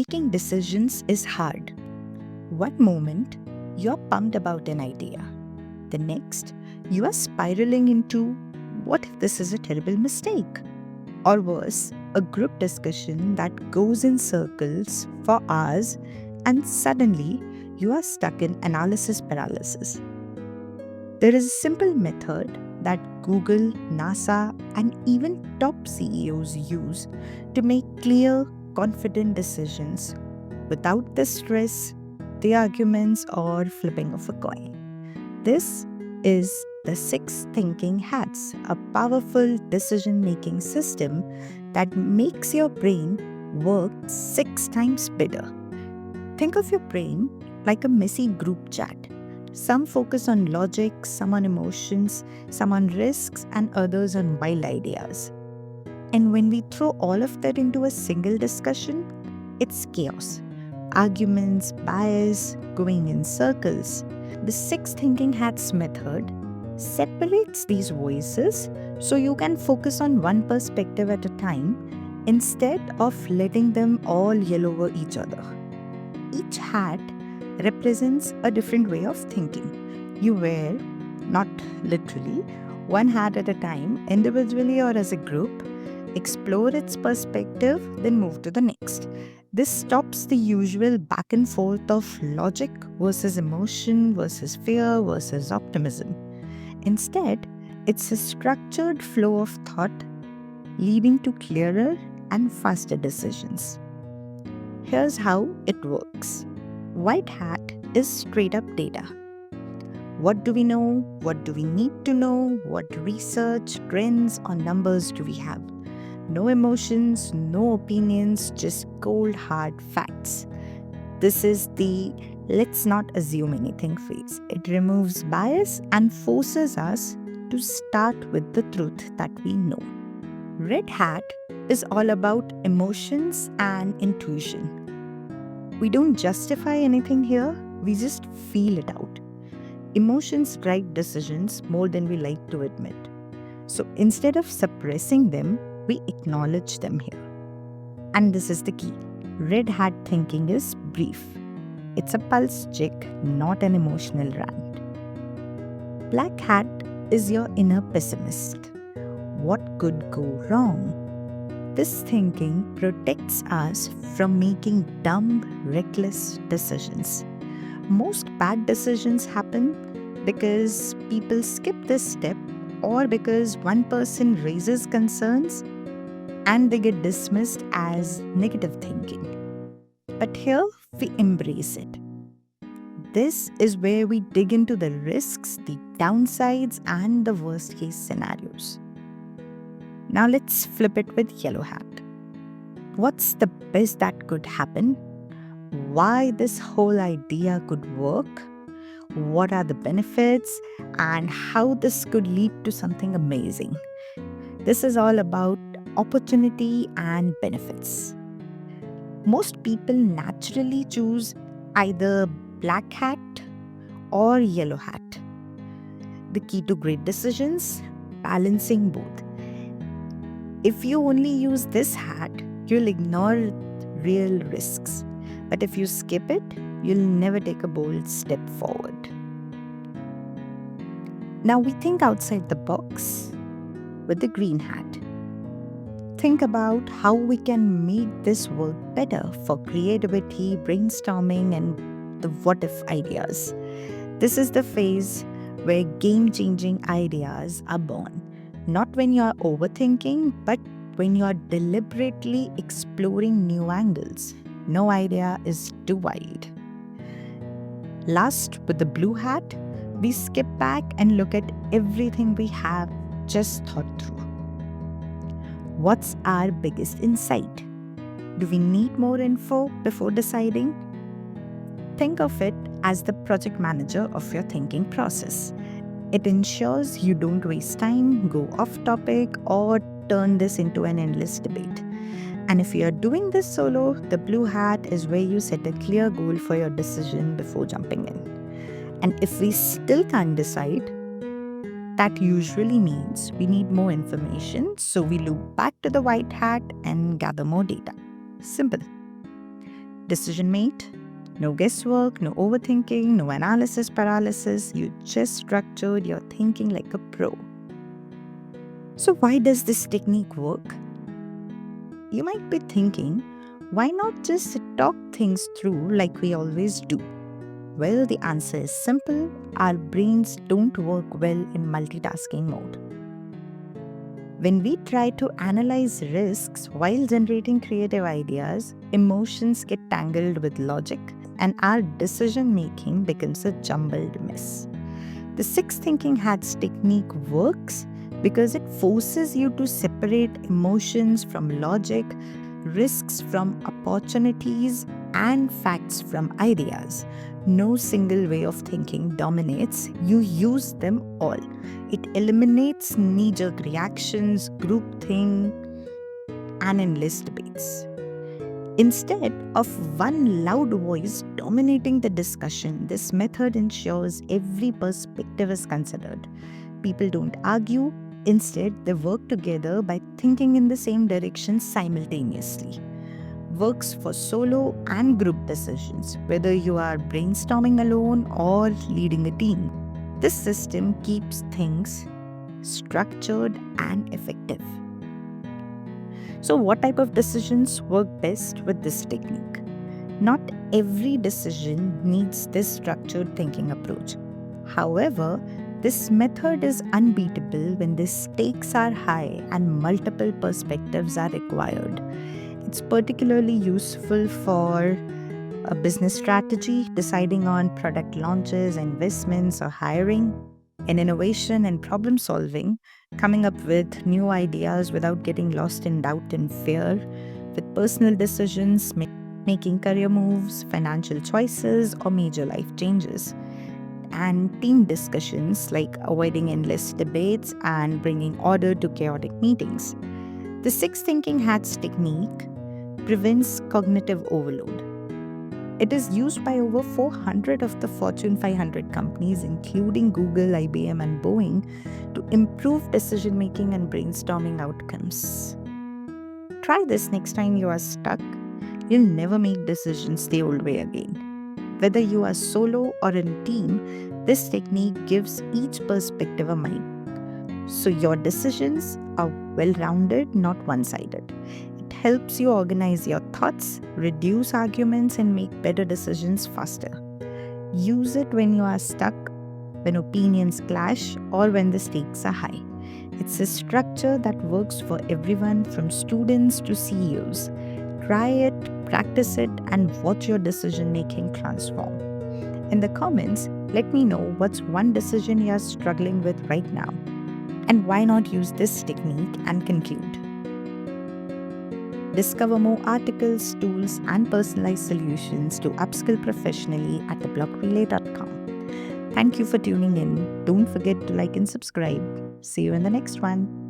making decisions is hard. One moment, you're pumped about an idea. The next, you are spiraling into what if this is a terrible mistake? Or worse, a group discussion that goes in circles for hours, and suddenly you are stuck in analysis paralysis. There is a simple method that Google, NASA, and even top CEOs use to make clear, confident decisions without the stress, the arguments, or flipping of a coin. This is the Six Thinking Hats, a powerful decision making system that makes your brain work 6 times better. Think of your brain like a messy group chat. Some focus on logic, some on emotions, some on risks, and others on wild ideas. And when we throw all of that into a single discussion, it's chaos. Arguments, bias, going in circles. The Six Thinking Hats method separates these voices so you can focus on one perspective at a time instead of letting them all yell over each other. Each hat represents a different way of thinking. You wear, not literally, one hat at a time, individually or as a group, explore its perspective, then move to the next. This stops the usual back and forth of logic versus emotion versus fear versus optimism. Instead, it's a structured flow of thought leading to clearer and faster decisions. Here's how it works. White hat is straight up data. What do we know? What do we need to know? What research, trends, or numbers do we have? No emotions, no opinions, just cold hard facts. This is the let's not assume anything phase. It removes bias and forces us to start with the truth that we know. Red hat is all about emotions and intuition. We don't justify anything here, we just feel it out. Emotions drive decisions more than we like to admit. So instead of suppressing them, we acknowledge them here. And this is the key. Red hat thinking is brief. It's a pulse check, not an emotional rant. Black hat is your inner pessimist. What could go wrong? This thinking protects us from making dumb, reckless decisions. Most bad decisions happen because people skip this step or because one person raises concerns and they get dismissed as negative thinking. But here we embrace it. This is where we dig into the risks, the downsides, and the worst case scenarios. Now let's flip it with yellow hat. What's the best that could happen? Why this whole idea could work? What are the benefits? And how this could lead to something amazing? This is all about opportunity and benefits. Most people naturally choose either black hat or yellow hat. The key to great decisions, balancing both. If you only use this hat, you'll ignore real risks. But if you skip it, you'll never take a bold step forward. Now we think outside the box with the green hat. Think about how we can make this work better for creativity, brainstorming, and the what if ideas. This is the phase where game-changing ideas are born. Not when you are overthinking, but when you are deliberately exploring new angles. No idea is too wild. Last, with the blue hat, we skip back and look at everything we have just thought through. What's our biggest insight? Do we need more info before deciding? Think of it as the project manager of your thinking process. It ensures you don't waste time, go off topic, or turn this into an endless debate. And if you are doing this solo, the blue hat is where you set a clear goal for your decision before jumping in. And if we still can't decide, that usually means we need more information, so we loop back to the white hat and gather more data. Simple. Decision made, no guesswork, no overthinking, no analysis paralysis. You just structured your thinking like a pro. So, why does this technique work? You might be thinking, why not just talk things through like we always do? Well, the answer is simple. Our brains don't work well in multitasking mode. When we try to analyze risks while generating creative ideas, emotions get tangled with logic and our decision making becomes a jumbled mess. The six thinking hats technique works because it forces you to separate emotions from logic, risks from opportunities, and facts from ideas. No single way of thinking dominates, you use them all. It eliminates knee jerk reactions, groupthink, and endless debates. Instead of one loud voice dominating the discussion, this method ensures every perspective is considered. People don't argue, instead, they work together by thinking in the same direction simultaneously. Works for solo and group decisions, whether you are brainstorming alone or leading a team. This system keeps things structured and effective. So, what type of decisions work best with this technique? Not every decision needs this structured thinking approach. However, this method is unbeatable when the stakes are high and multiple perspectives are required. It's particularly useful for a business strategy, deciding on product launches, investments, or hiring, in innovation and problem solving, coming up with new ideas without getting lost in doubt and fear, with personal decisions, making career moves, financial choices, or major life changes, and team discussions like avoiding endless debates and bringing order to chaotic meetings. The six thinking hats technique prevents cognitive overload. It is used by over 400 of the Fortune 500 companies, including Google, IBM, and Boeing, to improve decision making and brainstorming outcomes. Try this next time you are stuck. You'll never make decisions the old way again. Whether you are solo or in a team, this technique gives each perspective a mic. So your decisions are well rounded, not one sided. It helps you organize your thoughts, reduce arguments, and make better decisions faster. Use it when you are stuck, when opinions clash, or when the stakes are high. It's a structure that works for everyone from students to CEOs. Try it, practice it, and watch your decision making transform. In the comments, let me know what's one decision you are struggling with right now, and why not use this technique and conclude. Discover more articles, tools, and personalized solutions to upskill professionally at TheBlogRelay.com. Thank you for tuning in. Don't forget to like and subscribe. See you in the next one.